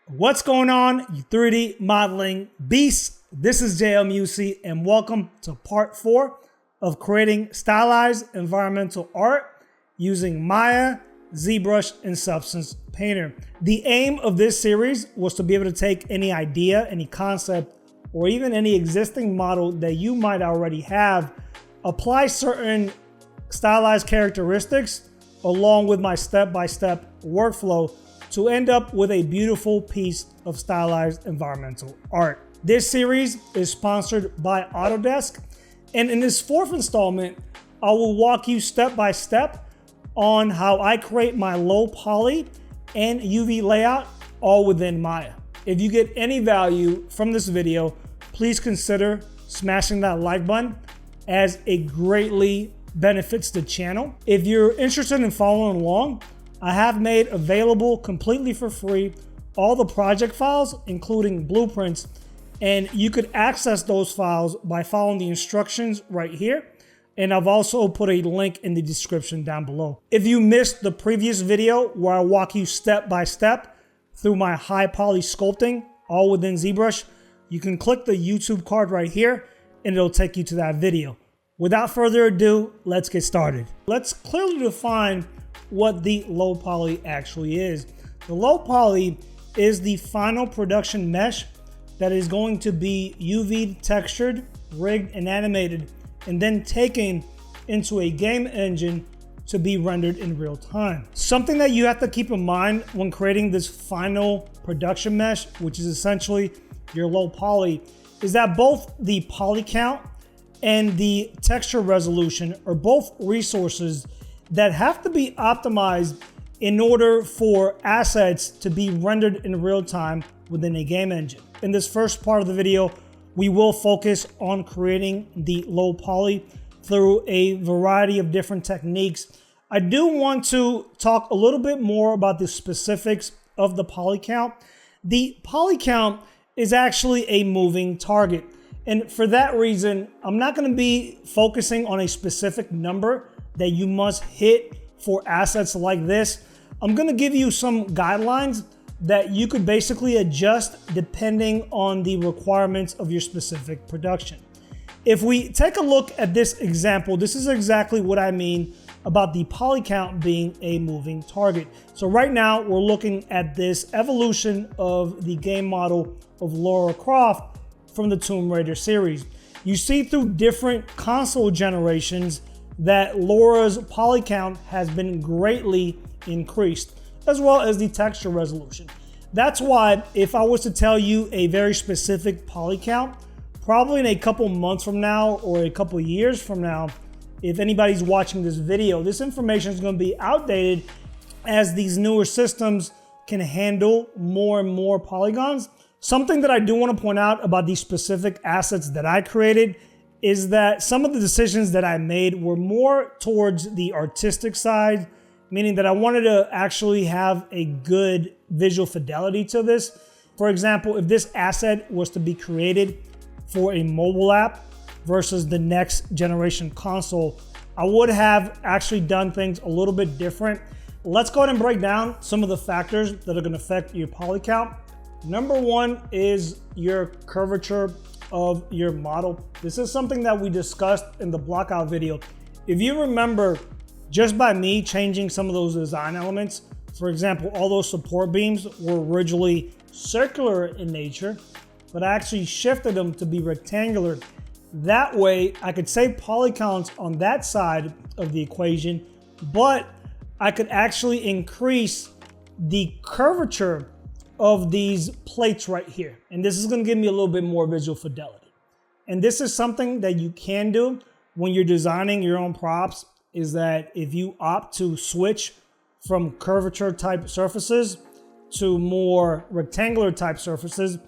What's going on, you 3D modeling beasts? This is JMUC and welcome to part 4 of creating stylized environmental art using Maya, Zbrush, and Substance Painter. The aim of this series was to be able to take any idea, any concept, or even any existing model that you might already have, apply certain stylized characteristics along with my step-by-step workflow to end up with a beautiful piece of stylized environmental art. This series is sponsored by Autodesk, and in this fourth installment, I will walk you step by step on how I create my low poly and UV layout all within Maya. If you get any value from this video, please consider smashing that like button as it greatly benefits the channel. If you're interested in following along, I have made available completely for free all the project files, including blueprints, and you could access those files by following the instructions right here. And I've also put a link in the description down below. If you missed the previous video where I walk you step by step through my high poly sculpting, all within ZBrush, you can click the YouTube card right here and it'll take you to that video. Without further ado, let's get started. Let's clearly define what the low poly actually is. The low poly is the final production mesh that is going to be UV textured, rigged, and animated, and then taken into a game engine to be rendered in real time. Something that you have to keep in mind when creating this final production mesh, which is essentially your low poly, is that both the poly count and the texture resolution are both resources that have to be optimized in order for assets to be rendered in real time within a game engine. In this first part of the video, we will focus on creating the low poly through a variety of different techniques. I do want to talk a little bit more about the specifics of the poly count. The poly count is actually a moving target. And for that reason, I'm not going to be focusing on a specific number that you must hit for assets like this. I'm going to give you some guidelines that you could basically adjust depending on the requirements of your specific production. If we take a look at this example, this is exactly what I mean about the poly count being a moving target. So right now we're looking at this evolution of the game model of Lara Croft from the Tomb Raider series. You see through different console generations that Lara's poly count has been greatly increased, as well as the texture resolution. That's why if I was to tell you a very specific poly count, probably in a couple months from now or a couple years from now, if anybody's watching this video, this information is going to be outdated as these newer systems can handle more and more polygons. Something that I do want to point out about these specific assets that I created is that some of the decisions that I made were more towards the artistic side, meaning that I wanted to actually have a good visual fidelity to this. For example, if this asset was to be created for a mobile app versus the next generation console, I would have actually done things a little bit different. Let's go ahead and break down some of the factors that are going to affect your poly count. Number one is your curvature of your model. This is something that we discussed in the blockout video. If you remember, just by me changing some of those design elements, for example, all those support beams were originally circular in nature, but I actually shifted them to be rectangular. That way I could save poly counts on that side of the equation, but I could actually increase the curvature of these plates right here. And this is going to give me a little bit more visual fidelity. And this is something that you can do when you're designing your own props, is that if you opt to switch from curvature type surfaces to more rectangular type surfaces,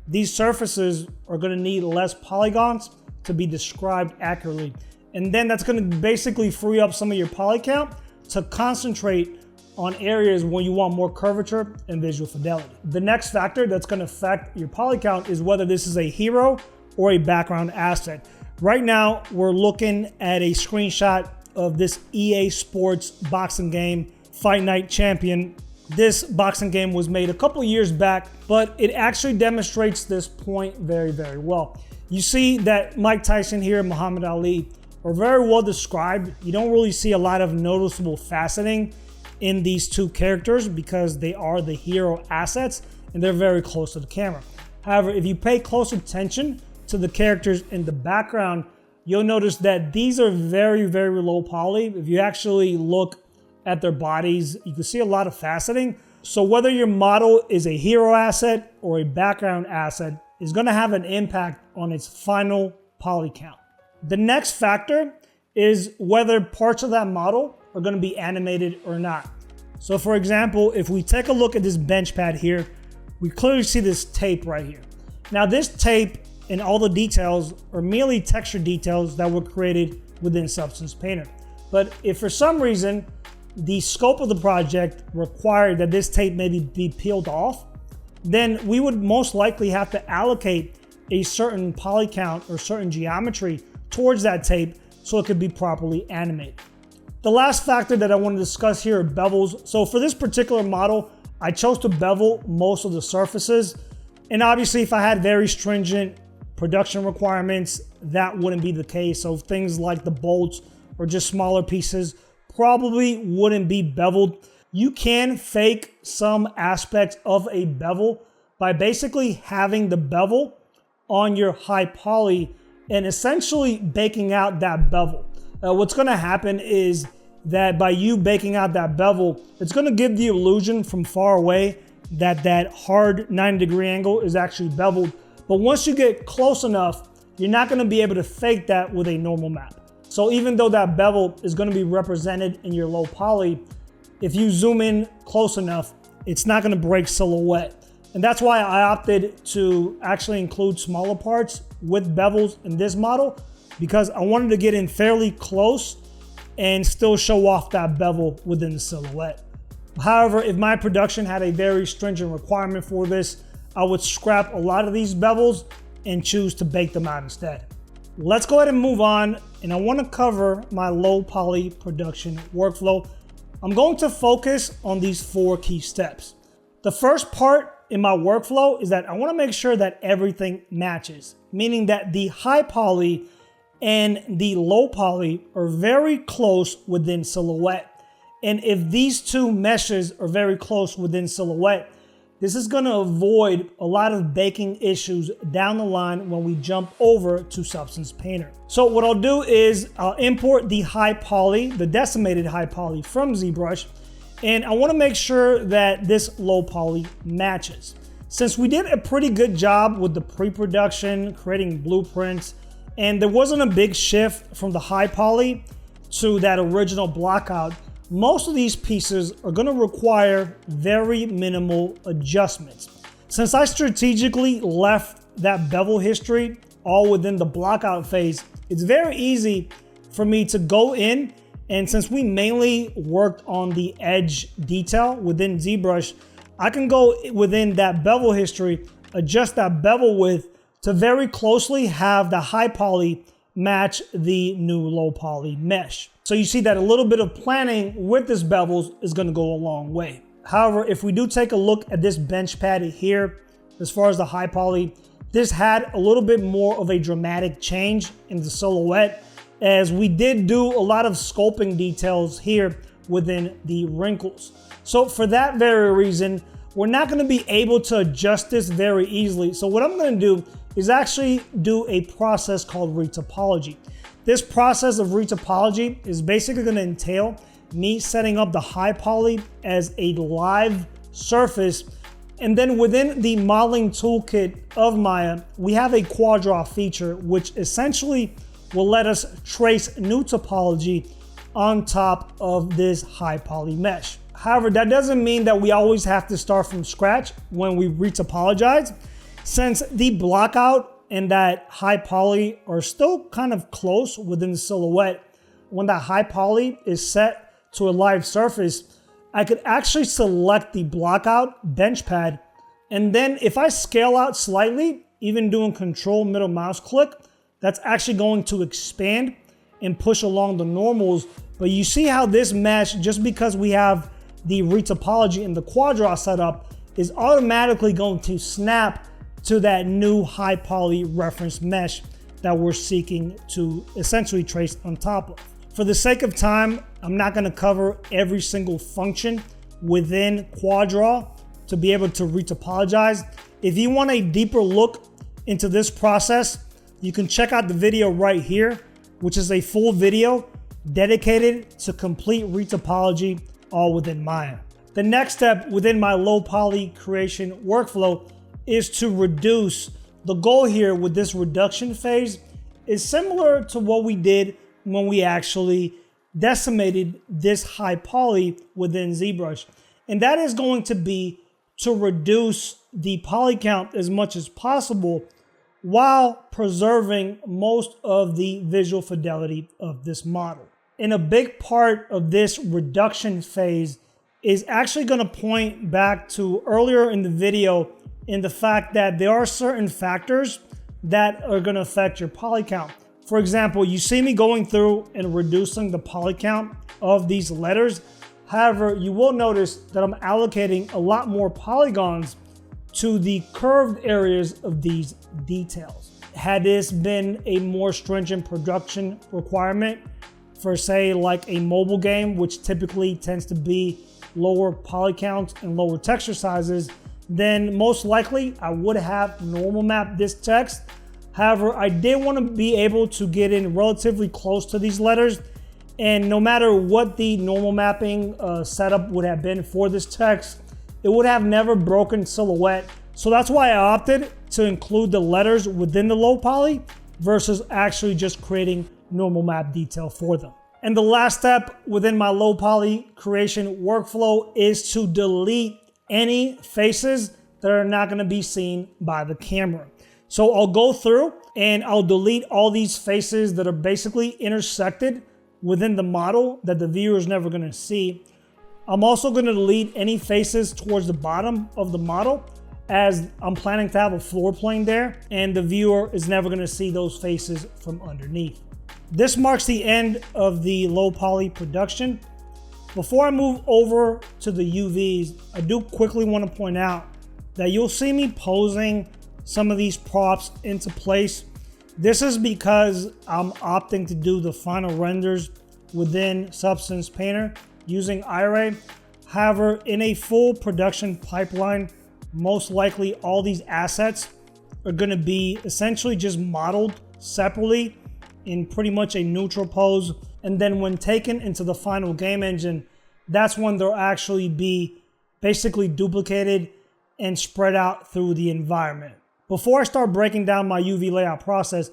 these surfaces are going to need less polygons to be described accurately. And then that's going to basically free up some of your poly count to concentrate on areas where you want more curvature and visual fidelity. The next factor that's going to affect your poly count is whether this is a hero or a background asset. Right now, we're looking at a screenshot of this EA Sports boxing game, Fight Night Champion This boxing game was made a couple years back, but it actually demonstrates this point very, very well. You see that Mike Tyson here and Muhammad Ali are very well described. You don't really see a lot of noticeable faceting in these two characters because they are the hero assets and they're very close to the camera. However, if you pay close attention to the characters in the background, you'll notice that these are very, very low poly. If you actually look at their bodies, you can see a lot of faceting. So whether your model is a hero asset or a background asset is going to have an impact on its final poly count. The next factor is whether parts of that model are going to be animated or not. So for example, if we take a look at this bench pad here, we clearly see this tape right here. Now this tape and all the details are merely texture details that were created within Substance Painter. But if for some reason the scope of the project required that this tape maybe be peeled off, then we would most likely have to allocate a certain poly count or certain geometry towards that tape so it could be properly animated. The last factor that I want to discuss here are bevels. So for this particular model, I chose to bevel most of the surfaces. And obviously if I had very stringent production requirements, that wouldn't be the case. So things like the bolts or just smaller pieces probably wouldn't be beveled. You can fake some aspects of a bevel by basically having the bevel on your high poly and essentially baking out that bevel. What's going to happen is that by you baking out that bevel, it's going to give the illusion from far away that that hard 90-degree angle is actually beveled. But once you get close enough, you're not going to be able to fake that with a normal map. So even though that bevel is going to be represented in your low poly, if you zoom in close enough, it's not going to break silhouette. And that's why I opted to actually include smaller parts with bevels in this model, because I wanted to get in fairly close and still show off that bevel within the silhouette. However, if my production had a very stringent requirement for this, I would scrap a lot of these bevels and choose to bake them out instead. Let's go ahead and move on, and I want to cover my low poly production workflow. I'm going to focus on these 4 key steps. The first part in my workflow is that I want to make sure that everything matches, meaning that the high poly and the low poly are very close within silhouette. And if these two meshes are very close within silhouette, this is going to avoid a lot of baking issues down the line when we jump over to Substance Painter. So what I'll do is I'll import the high poly, the decimated high poly from Zbrush, and I want to make sure that this low poly matches. Since we did a pretty good job with the pre-production, creating blueprints, and there wasn't a big shift from the high poly to that original blockout, most of these pieces are going to require very minimal adjustments. Since I strategically left that bevel history all within the blockout phase, it's very easy for me to go in, and since we mainly worked on the edge detail within Zbrush, I can go within that bevel history, adjust that bevel width to very closely have the high poly match the new low poly mesh. So you see that a little bit of planning with this bevels is going to go a long way. However, if we do take a look at this bench pad here, as far as the high poly, this had a little bit more of a dramatic change in the silhouette, as we did do a lot of sculpting details here within the wrinkles. So for that very reason, we're not going to be able to adjust this very easily. So what I'm going to do is actually do a process called retopology. This process of retopology is basically going to entail me setting up the high poly as a live surface, and then within the modeling toolkit of Maya, we have a quad draw feature which essentially will let us trace new topology on top of this high poly mesh. However, that doesn't mean that we always have to start from scratch when we retopologize, since the blockout and that high poly are still kind of close within the silhouette. When that high poly is set to a live surface, I could actually select the blockout bench pad, and then if I scale out slightly, even doing control middle mouse click, that's actually going to expand and push along the normals. But you see how this mesh, just because we have the Retopology and the quadra setup is automatically going to snap to that new high poly reference mesh that we're seeking to essentially trace on top of. For the sake of time, I'm not going to cover every single function within Quadra to be able to retopologize. If you want a deeper look into this process, you can check out the video right here, which is a full video dedicated to complete retopology all within Maya. The next step within my low poly creation workflow is to reduce. The goal here with this reduction phase is similar to what we did when we actually decimated this high poly within Zbrush. And that is going to be to reduce the poly count as much as possible while preserving most of the visual fidelity of this model. And a big part of this reduction phase is actually going to point back to earlier in the video in the fact that there are certain factors that are going to affect your poly count. For example, you see me going through and reducing the poly count of these letters. However, you will notice that I'm allocating a lot more polygons to the curved areas of these details. Had this been a more stringent production requirement for, say, like a mobile game, which typically tends to be lower poly counts and lower texture sizes, then most likely I would have normal mapped this text. However, I did want to be able to get in relatively close to these letters, and no matter what the normal mapping setup would have been for this text, it would have never broken silhouette. So that's why I opted to include the letters within the low poly versus actually just creating normal map detail for them. And the last step within my low poly creation workflow is to delete any faces that are not going to be seen by the camera. So I'll go through and I'll delete all these faces that are basically intersected within the model that the viewer is never going to see. I'm also going to delete any faces towards the bottom of the model, as I'm planning to have a floor plane there and the viewer is never going to see those faces from underneath. This marks the end of the low poly production. Before I move over to the UVs, I do quickly want to point out that you'll see me posing some of these props into place. This is because I'm opting to do the final renders within Substance Painter using Iray. However, in a full production pipeline, most likely all these assets are going to be essentially just modeled separately in pretty much a neutral pose. And then when taken into the final game engine, that's when they'll actually be basically duplicated and spread out through the environment. Before I start breaking down my UV layout process,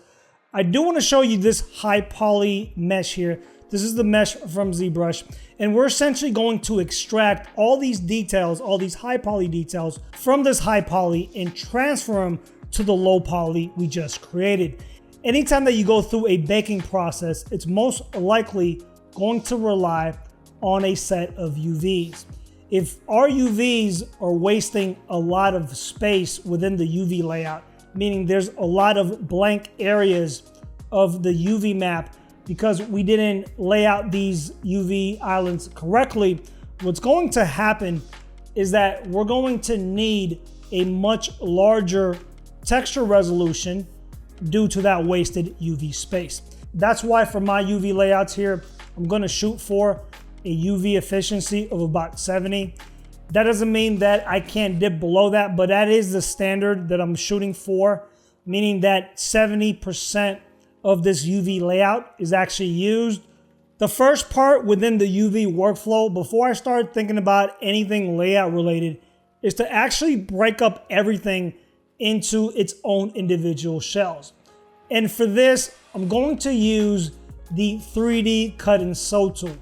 I do want to show you this high poly mesh here. This is the mesh from Zbrush, and we're essentially going to extract all these details, all these high poly details from this high poly and transfer them to the low poly we just created. Anytime that you go through a baking process, it's most likely going to rely on a set of UVs. If our UVs are wasting a lot of space within the UV layout, meaning there's a lot of blank areas of the UV map because we didn't lay out these UV islands correctly, what's going to happen is that we're going to need a much larger texture resolution due to that wasted UV space. That's why for my UV layouts here, I'm going to shoot for a UV efficiency of about 70. That doesn't mean that I can't dip below that, but that is the standard that I'm shooting for, meaning that 70% of this UV layout is actually used. The first part within the UV workflow, before I start thinking about anything layout related, is to actually break up everything into its own individual shells. And for this, I'm going to use the 3D Cut and Sew tool.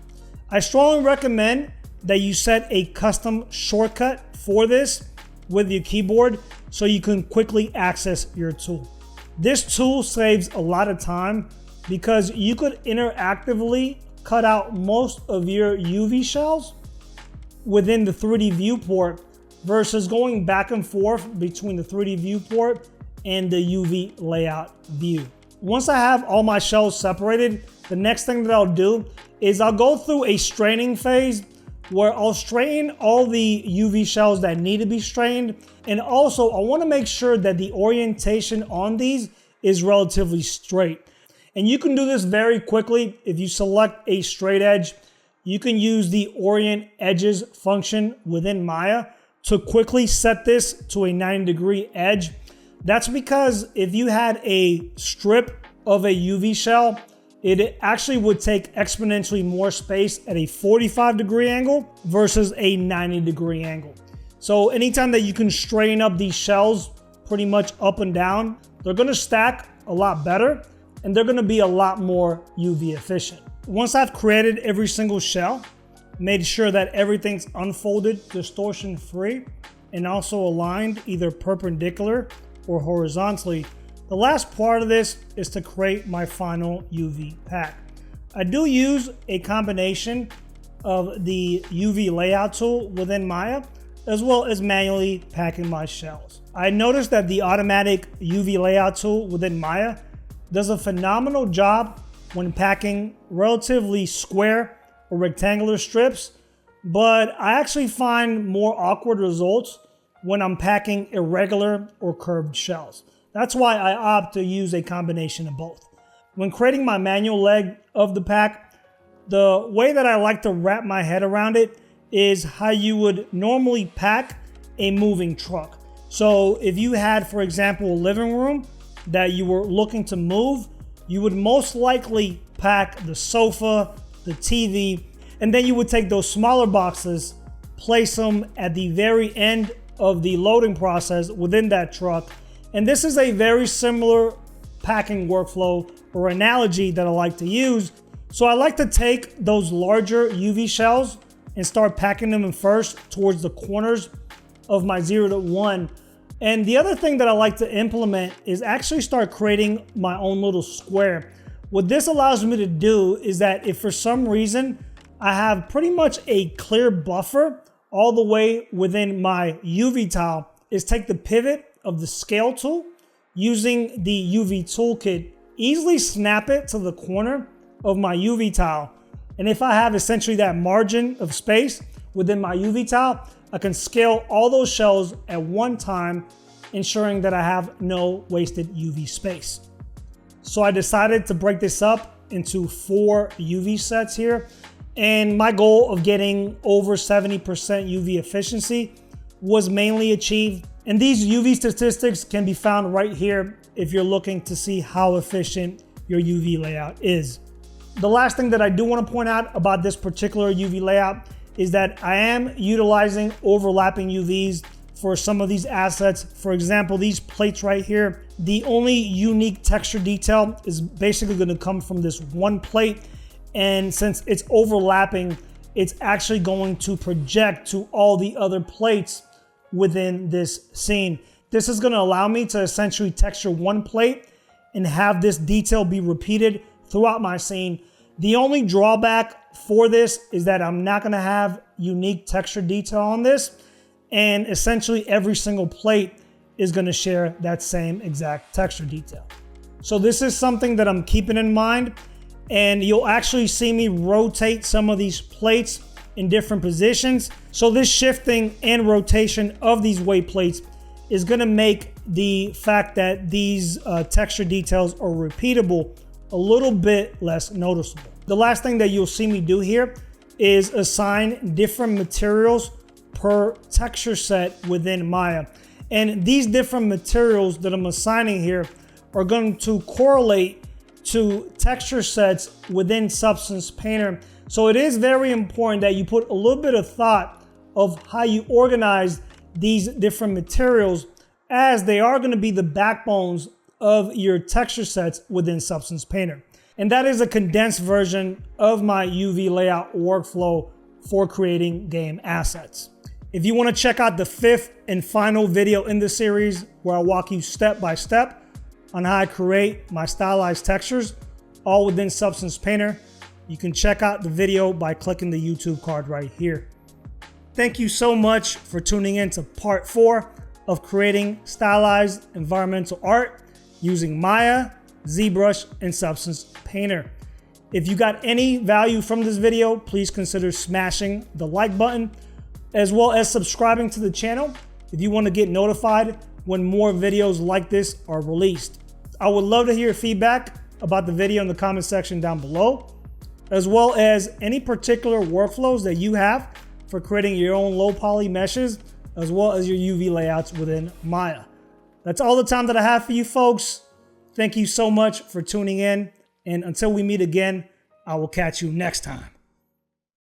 I strongly recommend that you set a custom shortcut for this with your keyboard so you can quickly access your tool. This tool saves a lot of time because you could interactively cut out most of your UV shells within the 3D viewport versus going back and forth between the 3D viewport and the UV layout view. Once I have all my shells separated, the next thing that I'll do is I'll go through a straining phase where I'll strain all the UV shells that need to be strained. And also I want to make sure that the orientation on these is relatively straight. And you can do this very quickly. If you select a straight edge, you can use the orient edges function within Maya to quickly set this to a 90-degree edge. That's because if you had a strip of a UV shell, it actually would take exponentially more space at a 45-degree angle versus a 90-degree angle. So anytime that you can straighten up these shells pretty much up and down, they're gonna stack a lot better and they're gonna be a lot more UV efficient. Once I've created every single shell, made sure that everything's unfolded, distortion free, and also aligned either perpendicular or horizontally, the last part of this is to create my final UV pack. I do use a combination of the UV layout tool within Maya, as well as manually packing my shells. I noticed that the automatic UV layout tool within Maya does a phenomenal job when packing relatively square or rectangular strips, but I actually find more awkward results when I'm packing irregular or curved shells. That's why I opt to use a combination of both. When creating my manual leg of the pack, the way that I like to wrap my head around it is how you would normally pack a moving truck. So if you had, for example, a living room that you were looking to move, you would most likely pack the sofa, the TV, and then you would take those smaller boxes, place them at the very end of the loading process within that truck. And this is a very similar packing workflow or analogy that I like to use. So I like to take those larger UV shells and start packing them in first towards the corners of my 0 to 1. And the other thing that I like to implement is actually start creating my own little square. What this allows me to do is that if for some reason I have pretty much a clear buffer all the way within my UV tile, is take the pivot of the scale tool using the UV toolkit, easily snap it to the corner of my UV tile. And if I have essentially that margin of space within my UV tile, I can scale all those shells at one time, ensuring that I have no wasted UV space. So I decided to break this up into 4 UV sets here. And my goal of getting over 70% UV efficiency was mainly achieved. And these UV statistics can be found right here if you're looking to see how efficient your UV layout is. The last thing that I do want to point out about this particular UV layout is that I am utilizing overlapping UVs for some of these assets. For example, these plates right here, the only unique texture detail is basically going to come from this one plate. And since it's overlapping, it's actually going to project to all the other plates within this scene. This is going to allow me to essentially texture one plate and have this detail be repeated throughout my scene. The only drawback for this is that I'm not going to have unique texture detail on this, and essentially every single plate is going to share that same exact texture detail. So this is something that I'm keeping in mind, and you'll actually see me rotate some of these plates in different positions. So this shifting and rotation of these weight plates is going to make the fact that these texture details are repeatable a little bit less noticeable. The last thing that you'll see me do here is assign different materials per texture set within Maya. And these different materials that I'm assigning here are going to correlate to texture sets within Substance Painter. So it is very important that you put a little bit of thought of how you organize these different materials, as they are going to be the backbones of your texture sets within Substance Painter. And that is a condensed version of my UV layout workflow for creating game assets. If you want to check out the 5th and final video in this series, where I walk you step by step on how I create my stylized textures, all within Substance Painter, you can check out the video by clicking the YouTube card right here. Thank you so much for tuning in to part 4 of creating stylized environmental art using Maya, Zbrush, and Substance Painter. If you got any value from this video, please consider smashing the like button, as well as subscribing to the channel if you want to get notified when more videos like this are released. I would love to hear feedback about the video in the comment section down below, as well as any particular workflows that you have for creating your own low poly meshes, as well as your UV layouts within Maya. That's all the time that I have for you folks. Thank you so much for tuning in. And until we meet again, I will catch you next time.